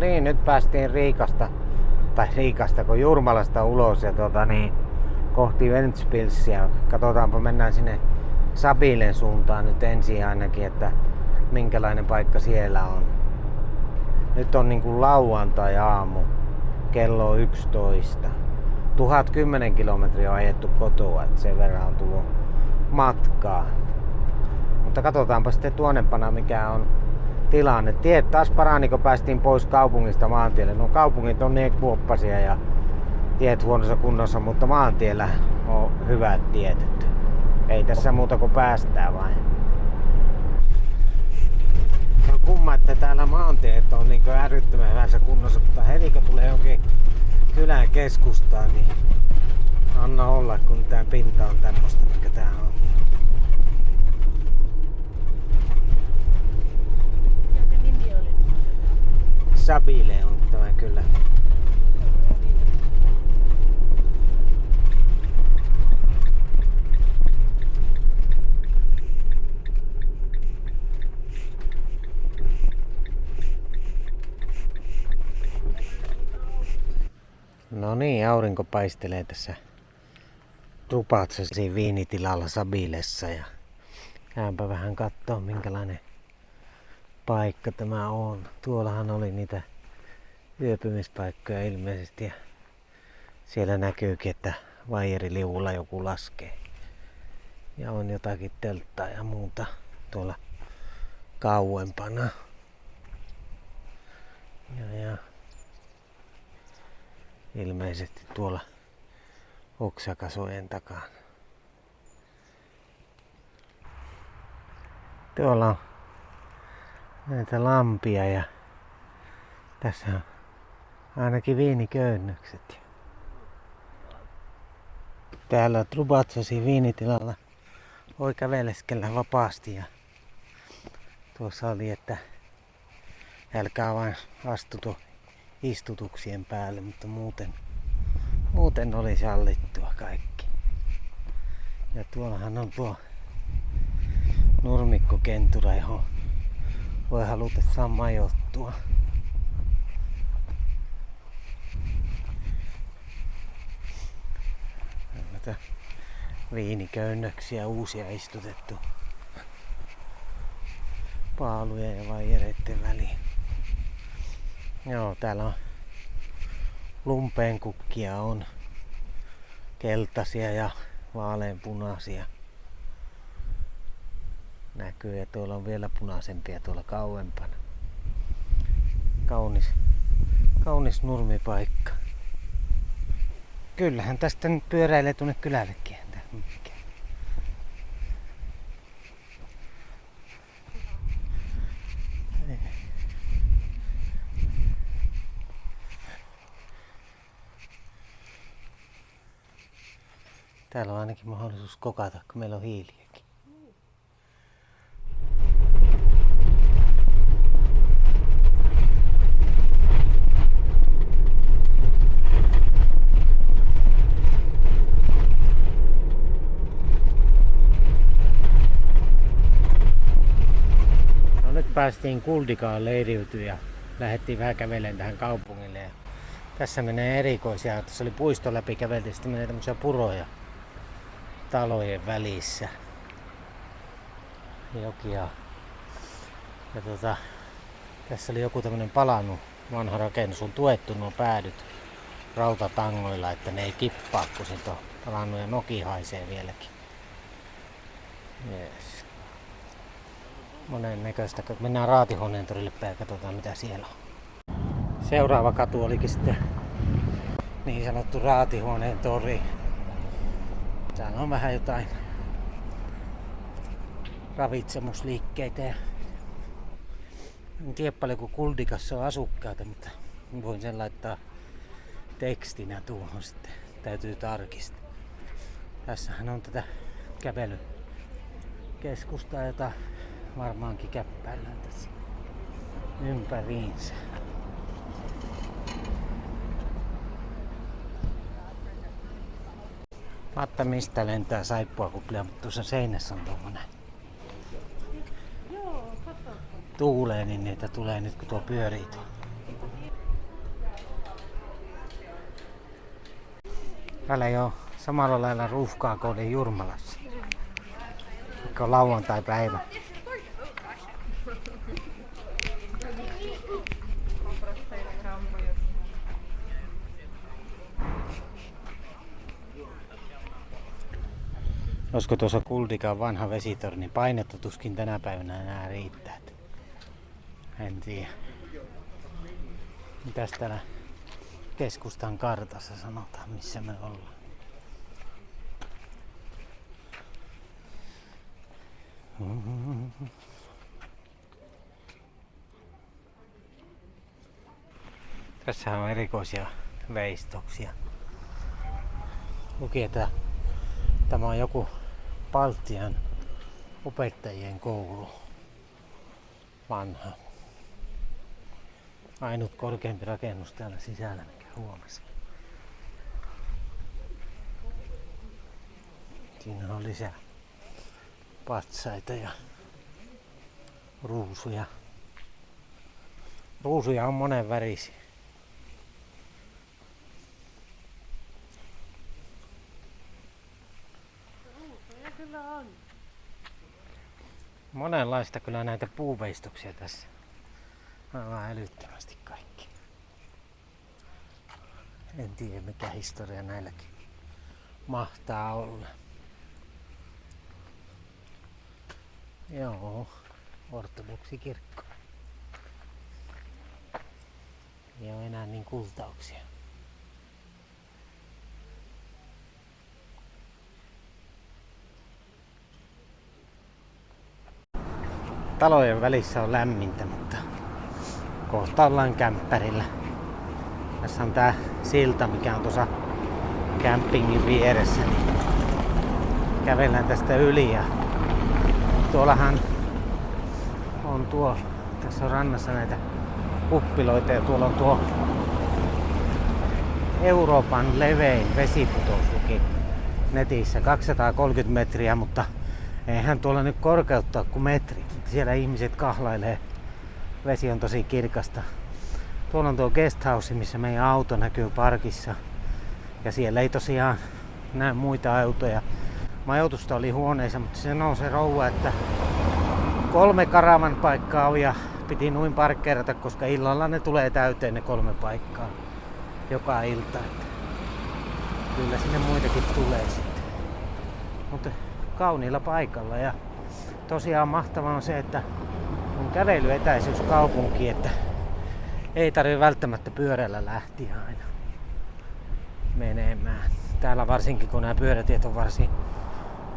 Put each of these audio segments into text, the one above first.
niin, nyt päästiin Riikasta kun Jurmalasta ulos ja kohti Ventspilsiä. Katsotaanpa, mennään sinne Sabilen suuntaan nyt ensin ainakin, että minkälainen paikka siellä on. Nyt on niinku lauantai-aamu, kello on 11. 1010 kilometriä on ajettu kotoa, että sen verran on tullut matkaa. Mutta katsotaanpa sitten tuonnepana mikä on tilanne. Tiet taas parani, kun päästiin pois kaupungista maantielle. No kaupungit on niin kuoppasia ja tiet huonossa kunnossa, mutta maantiellä on hyvät tiet. Ei tässä muuta kuin päästään vain. Se on kumma, että täällä maantiet on niin älyttömän hyvässä kunnossa, mutta heti kun tulee jonkin kylän keskustaan, niin anna olla, kun tää pinta on tämmöstä, mikä tää on. Sabile on tämä kyllä. No niin, aurinko paistelee tässä Trubatsasin viinitilalla Sabilessa ja käänpä vähän kattoo minkälainen paikka tämä on. Tuollahan oli niitä yöpymispaikkoja ilmeisesti ja siellä näkyykin, että vaieriliuulla joku laskee. Ja on jotakin telttaa ja muuta tuolla kauempana. Ja ilmeisesti tuolla oksakasojen takana. Tuolla on näitä lampia ja tässä on ainakin viiniköynnökset. Täällä Trubatsasin viinitilalla voi käveleskellä vapaasti ja tuossa oli, että älkää vain astutu istutuksien päälle, mutta muuten oli sallittua kaikki. Ja tuollahan on tuo nurmikkokentura, johon voi halutessaan majoittua. Näitä viiniköynnöksiä uusia istutettu paaluja ja vaijereiden väliin. Joo, täällä on lumpeenkukkia, on keltaisia ja vaaleanpunaisia. Näkyy ja tuolla on vielä punaisempia tuolla kauempana. Kaunis nurmipaikka. Kyllähän tästä nyt pyöräilee tuonne kylällekin. Täällä on ainakin mahdollisuus kokata, kun meillä on hiiliäkin. No nyt päästiin Kuldikaan leiriytyä ja lähdettiin vähän kävelemään tähän kaupungille. Ja tässä menee erikoisia. Tässä oli puisto läpi, käveltiin, sitten menee tämmöisiä puroja talojen välissä. Jokia. Ja tässä oli joku tämmönen palannut vanha rakennus, on tuettu nuo päädyt rautatangoilla, että ne ei kippaa, kun se on palannut ja noki haisee vieläkin. Yes. Monen näköistä. Mennään Raatihuoneen torille päin ja katsotaan mitä siellä on. Seuraava katu olikin sitten niin sanottu Raatihuoneen tori. Täällä on vähän jotain ravitsemusliikkeitä ja en tiedä paljonko Kuldikassa on asukkaita, mutta voin sen laittaa tekstinä tuohon sitten. Täytyy tarkistaa. Tässähän on tätä kävelykeskustaa, jota varmaankin käppäillään tässä ympäriinsä. Matta mistä lentää saippuakuplia, mutta tuossa seinässä on tommonen. Tuulee, niin niitä tulee nyt kun tuo pyörii. Täällä ei ole samalla lailla ruuhkaa kuin oli Jurmalassa. Mikä on lauantai-päivä. Olisiko tuossa Kuldikan vanha vesitorni? Painetta tuskin tänä päivänä enää riittää. En tiedä. Mitäs täällä keskustan kartassa sanotaan, missä me ollaan? Tässä on erikoisia veistoksia. Luki, että tämä on joku Baltian opettajien koulu. Vanha. Ainut korkeampi rakennus täällä sisällä, mikä huomasin. Siinä on lisää patsaita ja ruusuja. Ruusuja on monen värisiä. Kyllä on. Monenlaista kyllä näitä puuveistoksia tässä. Aivan älyttömästi kaikki. En tiedä mikä historia näilläkin mahtaa olla. Joo, ortodoksikirkko. Ei ole enää niin kultauksia. Talojen välissä on lämmintä, mutta kohta ollaan kämppärillä. Tässä on tää silta, mikä on tuossa campingin vieressä. Niin kävellään tästä yli ja tuollahan on tässä on rannassa näitä kuppiloita ja tuolla on tuo Euroopan levein vesiputous netissä 230 metriä, mutta eihän tuolla nyt korkeutta ole kuin metri. Siellä ihmiset kahlailee. Vesi on tosi kirkasta. Tuolla on tuo guesthouse, missä meidän auto näkyy parkissa. Ja siellä ei tosiaan näe muita autoja. Majoitusta oli huoneissa, mutta se nousee rouva, että 3 karavan paikkaa on ja piti noin parkkeerata, koska illalla ne tulee täyteen ne 3 paikkaa joka ilta. Kyllä sinne muitakin tulee sitten. Mutta kauniilla paikalla ja tosiaan mahtavaa on se, että on kävelyetäisyys kaupunkiin, että ei tarvitse välttämättä pyörällä lähteä aina menemään. Täällä varsinkin kun nämä pyörätiet on varsin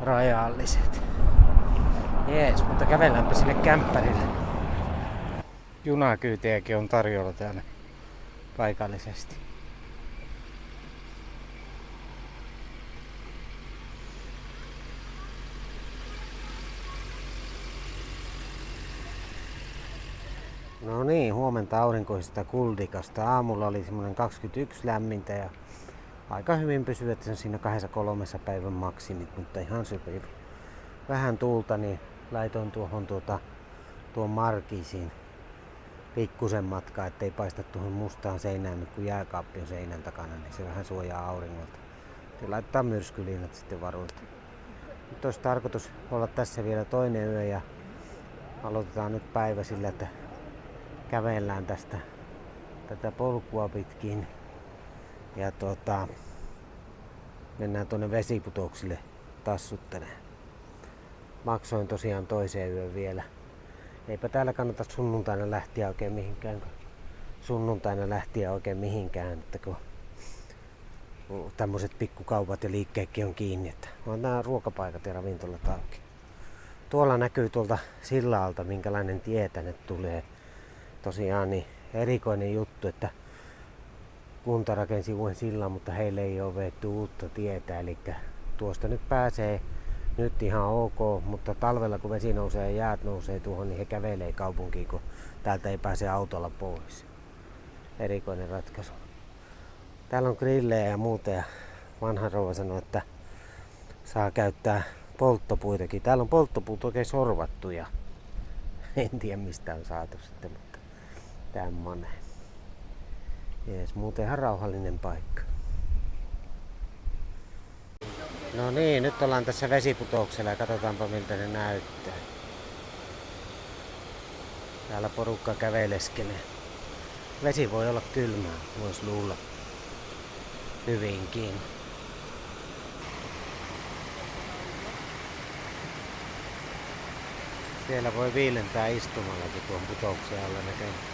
rajalliset. Jees, mutta kävelläänpä sinne kämppärille. Junakyytejäkin on tarjolla täällä paikallisesti. No niin, huomenta aurinkoisesta Kuldikasta. Aamulla oli semmoinen 21 lämmintä ja aika hyvin pysyy, että se on siinä 2-3 päivän maksimit, mutta ihan sopiva. Vähän tuulta, niin laitoin tuon markiisiin pikkusen matkaa, ettei paista tuohon mustaan seinään, nyt kun jääkaappi on seinän takana, niin se vähän suojaa auringolta. Ja laittaa myrskyliinat sitten varuilta. Nyt olisi tarkoitus olla tässä vielä toinen yö ja aloitetaan nyt päivä sillä, että kävellään tätä polkua pitkin ja mennään tuonne vesiputouksille tassuttelemaan. Maksoin tosiaan toiseen yön vielä. Eipä täällä kannata sunnuntaina lähteä oikein mihinkään, että kun tämmöiset pikkukaupat ja liikkeetkin on kiinni, että on nämä ruokapaikat ja ravintolat auki. Tuolla näkyy tuolta sillalta, minkälainen tie tänne tulee. Tosiaan niin erikoinen juttu, että kunta rakensi uuden sillan, mutta heille ei ole vetty uutta tietä, eli tuosta nyt pääsee nyt ihan ok, mutta talvella kun vesi nousee ja jäät nousee tuohon, niin he kävelee kaupunkiin, kun täältä ei pääse autolla pois. Erikoinen ratkaisu. Täällä on grillejä ja muuta ja vanha rouva sanoi, että saa käyttää polttopuitakin. Täällä on polttopuut oikein sorvattu ja en tiedä mistä on saatu sitten, mutta tämmönen. Jees, muuten ihan rauhallinen paikka. No niin, nyt ollaan tässä vesiputouksella ja katsotaanpa miltä se näyttää. Täällä porukka käveleskelee. Vesi voi olla kylmää, vois luulla. Hyvinkin. Siellä voi viilentää istumallakin tuon putouksen alla näkee.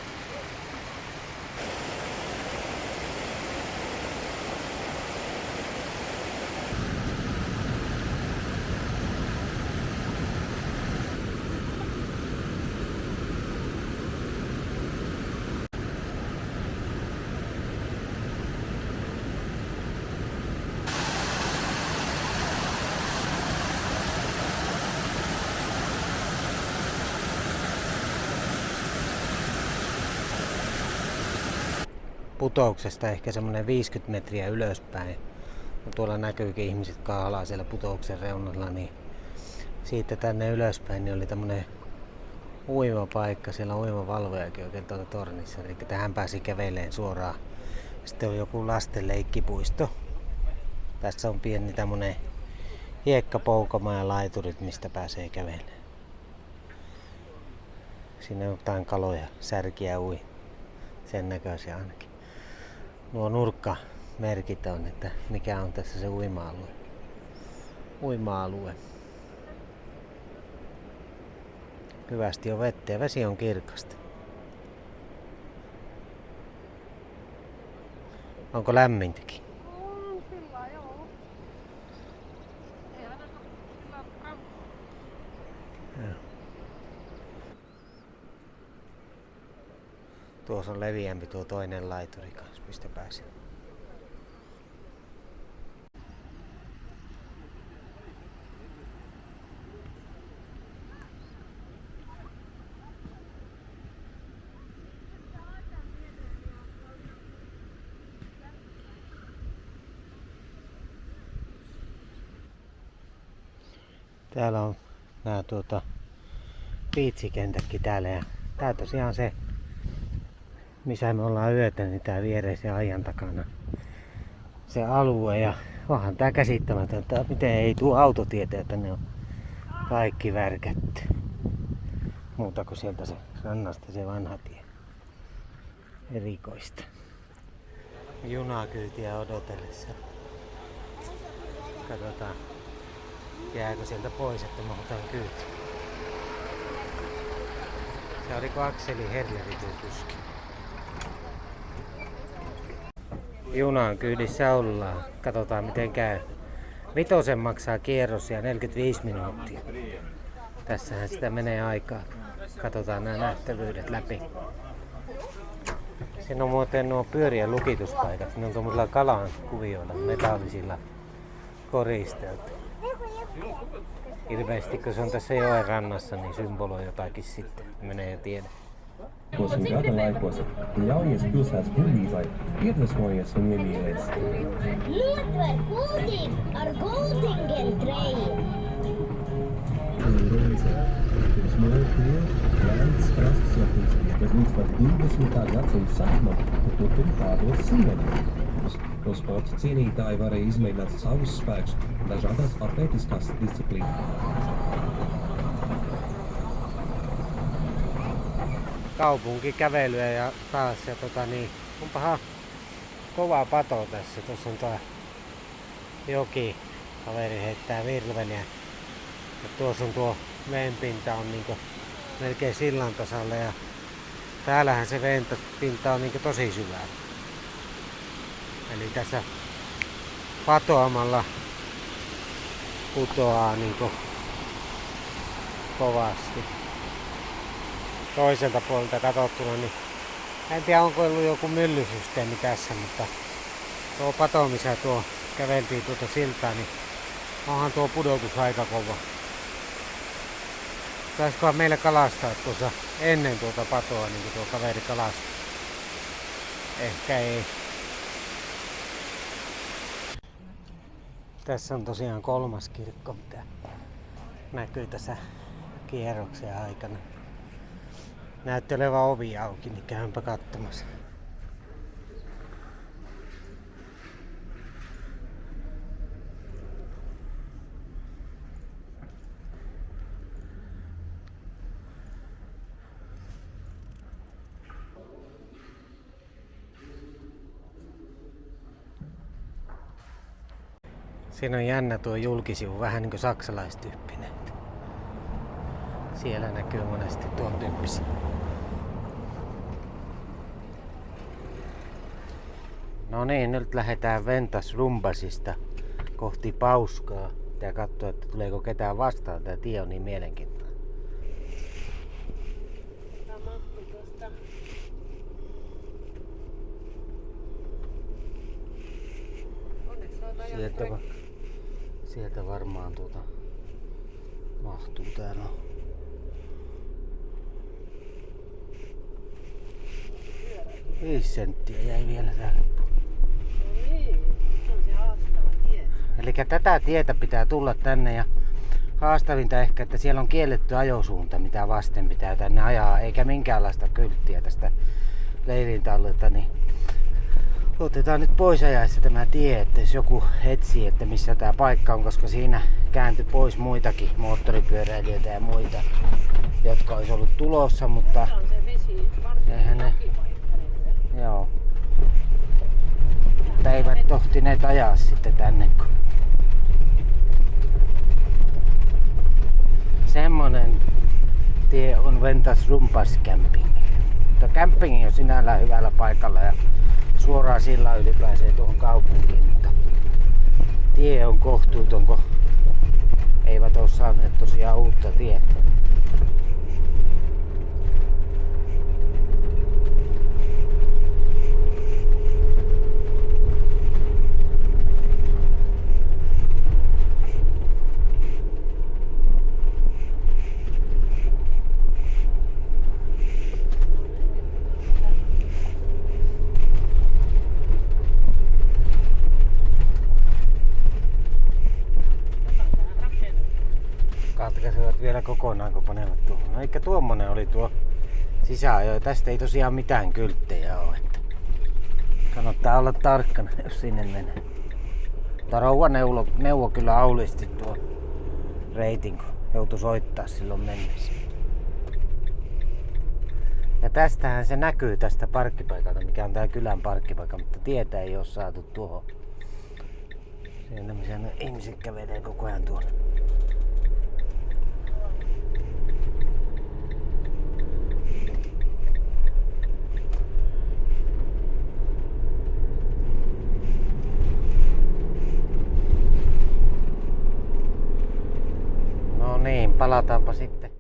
Putouksesta ehkä semmonen 50 metriä ylöspäin. No tuolla näkyykin ihmiset kahlaa siellä putouksen reunalla, niin siitä tänne ylöspäin niin oli tämmönen uimapaikka. Siellä on uimavalvojakin oikein tuolla tornissa, eli tähän pääsi käveleen suoraan. Sitten on joku lasten leikkipuisto. Tässä on pieni tämmönen hiekkapoukama ja laiturit, mistä pääsee kävelemään. Siinä on jotain kaloja, särkiä ui. Sen näköisiä ainakin. Nuo nurkkamerkit on, että mikä on tässä se uima-alue. Uima-alue. Hyvästi on vettä ja vesi on kirkasta. Onko lämmintäkin? On sillä joo. Ei ainakaan sillä Joo. Tuossa on leviämpi tuo toinen laituri kanssa, mistä pääsin. Täällä on nää biitsikentätkin täällä ja tää tosiaan se missä me ollaan yötä, niin tää viereisen ajan takana se alue ja onhan tää käsittämätöntä, miten ei tuu autotietä, että ne on kaikki värkätty. Muuta kuin sieltä se rannasta se vanha tie. Erikoista. Junakyytiä odotellessa. Katsotaan, jääkö sieltä pois, että mahdotaan kyyti. Se oliko Akseli Herleri tuo kuski. Junan kyydissä ollaan. Katsotaan miten käy. Vitosen maksaa kierros ja 45 minuuttia. Tässähän sitä menee aikaa. Katsotaan nämä nähtävyydet läpi. Siinä on muuten nuo pyörien lukituspaikat. Ne on tuollaisilla kalan kuvioilla, metallisilla koristeilta. Ilmeisesti kun se on tässä joen rannassa, niin symboloi jotakin sitten. Menee ja tiedä. Kosim gada laikos ļaujies pilsētas brīvībai iedvesmojies un iemīlies. Notver kuldīgi ar Goldingen treju. Pirms mūžiem Jānis krastas sapnis, bet līdz pat 20. gadsimta sākumam turpina pārdot sīmeņus. No sporta cienītāji varēja izmēģināt savus spēkus dažādās atlētiskās disciplīnās. Kaupunkikävelyä ja taas ja onpahan kova pato tässä. Tuossa on tuo joki. Kaveri heittää virveliä. Ja tuossa on tuo veenpinta on niinku melkein sillan tasalla ja täällähän se veenpinta on niinku tosi syvää. Eli tässä patoamalla putoaa niinku kovasti. Toiselta puolelta katsottuna, niin en tiedä onko ollut joku myllysysteemi tässä, mutta tuo pato, missä tuo käveltiin tuota siltaa, niin onhan tuo pudotus aika kova. Saisikohan meillä kalastaa tuossa ennen tuota patoa, niin kuin tuo kaveri kalastaa? Ehkä ei. Tässä on tosiaan 3. kirkko, mitä näkyy tässä kierroksen aikana. Näytti olevan ovi auki, niin käympä katsomassa. Siinä on jännä tuo julkisivu, vähän niin kuin saksalaistyyppinen. Siellä näkyy monesti tuon tyyppisiä. No niin, nyt lähdetään Ventas Rumbasista kohti Pauskaa. Pitää katsoa, että tuleeko ketään vastaan. Tää tie on niin mielenkiintoinen. Sieltä varmaan mahtuu täällä. 5 senttiä jäi vielä täällä. Eli tätä tietä pitää tulla tänne ja haastavinta ehkä, että siellä on kielletty ajosuunta, mitä vasten pitää tänne ajaa, eikä minkäänlaista kylttiä tästä leirintallilta, niin otetaan nyt pois ajaessa tämä tie, että jos joku etsii, että missä tämä paikka on, koska siinä kääntyi pois muitakin moottoripyöräilijöitä ja muita, jotka olisi ollut tulossa, mutta eihän ne, joo, mutta eivät tohtineet ajaa sitten tänne, kun semmonen tie on Ventas Rumpas camping. Mutta camping on sinällään hyvällä paikalla ja suoraan sillä yli pääsee tuohon kaupunkiin, mutta tie on kohtuuton, kun eivät ole saaneet tosiaan uutta tietä. Katkaisivat vielä kokonaan, kun panevat tuohon. No eikä tuommoinen oli tuo sisäajo. Tästä ei tosiaan mitään kylttejä ole. Että kannattaa olla tarkkana, jos sinne menee. Mutta rouva neuvo kyllä aulisti tuo reitin, kun joutui soittaa silloin mennessä. Ja tästähän se näkyy tästä parkkipaikalta, mikä on tää kylän parkkipaikka, mutta tietä ei ole saatu tuohon. Siellä missä ihmiset kävelee koko ajan tuolla. No niin, palataanpa sitten